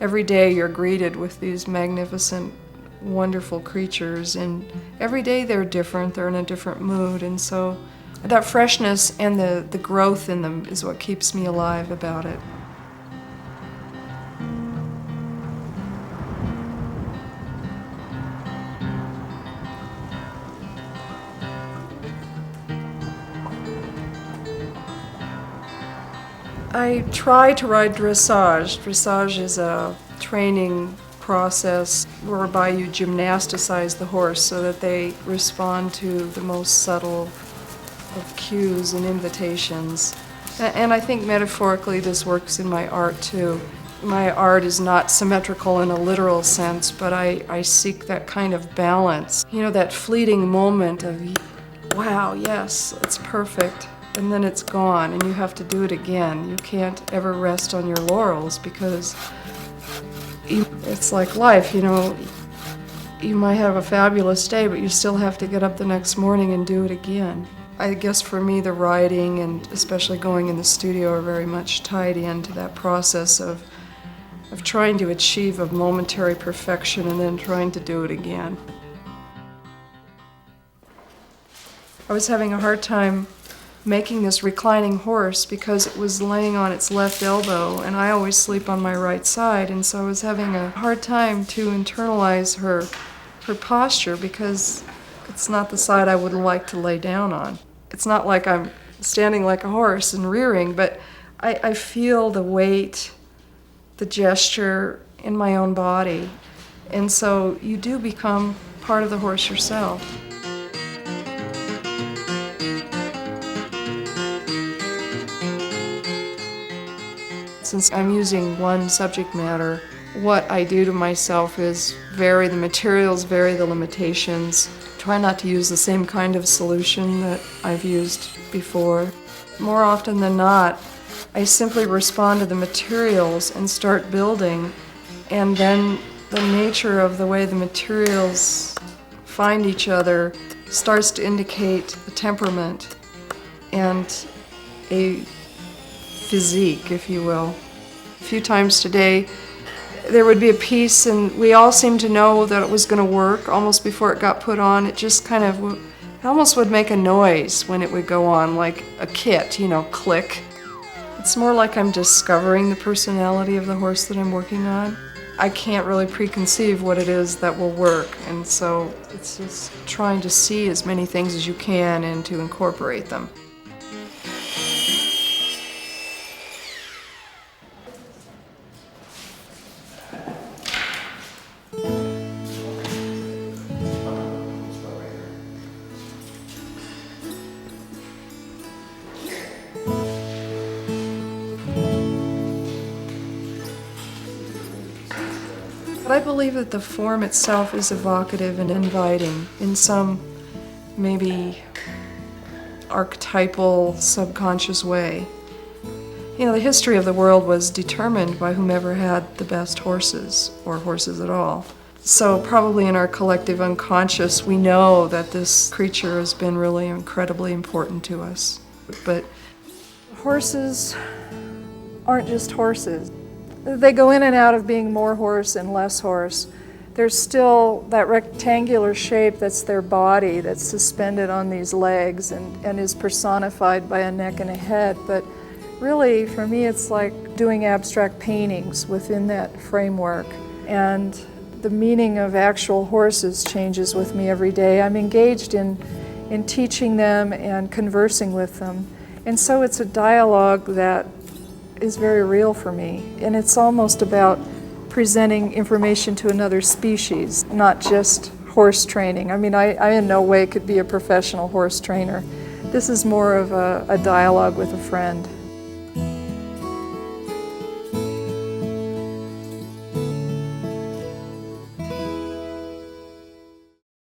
every day you're greeted with these magnificent, wonderful creatures, and every day they're different, they're in a different mood, and so that freshness and the growth in them is what keeps me alive about it. I try to ride dressage. Dressage is a training process whereby you gymnasticize the horse so that they respond to the most subtle of cues and invitations. And I think metaphorically this works in my art too. My art is not symmetrical in a literal sense, but I seek that kind of balance. You know, that fleeting moment of, wow, yes, it's perfect. And then it's gone, and you have to do it again. You can't ever rest on your laurels because it's like life, you know. You might have a fabulous day, but you still have to get up the next morning and do it again. I guess for me, the writing and especially going in the studio are very much tied into that process of trying to achieve a momentary perfection and then trying to do it again. I was having a hard time making this reclining horse because it was laying on its left elbow, and I always sleep on my right side, and so I was having a hard time to internalize her posture because it's not the side I would like to lay down on. It's not like I'm standing like a horse and rearing, but I feel the weight, the gesture in my own body, and so you do become part of the horse yourself. Since I'm using one subject matter, what I do to myself is vary the materials, vary the limitations, try not to use the same kind of solution that I've used before. More often than not, I simply respond to the materials and start building, and then the nature of the way the materials find each other starts to indicate a temperament and a physique, if you will. A few times today, there would be a piece and we all seemed to know that it was going to work almost before it got put on. It just kind of, it almost would make a noise when it would go on, like a kit, you know, click. It's more like I'm discovering the personality of the horse that I'm working on. I can't really preconceive what it is that will work, and so it's just trying to see as many things as you can and to incorporate them. But I believe that the form itself is evocative and inviting in some maybe archetypal, subconscious way. You know, the history of the world was determined by whomever had the best horses, or horses at all. So probably in our collective unconscious, we know that this creature has been really incredibly important to us. But horses aren't just horses. They go in and out of being more horse and less horse. There's still that rectangular shape that's their body that's suspended on these legs and is personified by a neck and a head. But really, for me, it's like doing abstract paintings within that framework. And the meaning of actual horses changes with me every day. I'm engaged in teaching them and conversing with them. And so it's a dialogue that is very real for me. And it's almost about presenting information to another species, not just horse training. I mean, I in no way could be a professional horse trainer. This is more of a dialogue with a friend.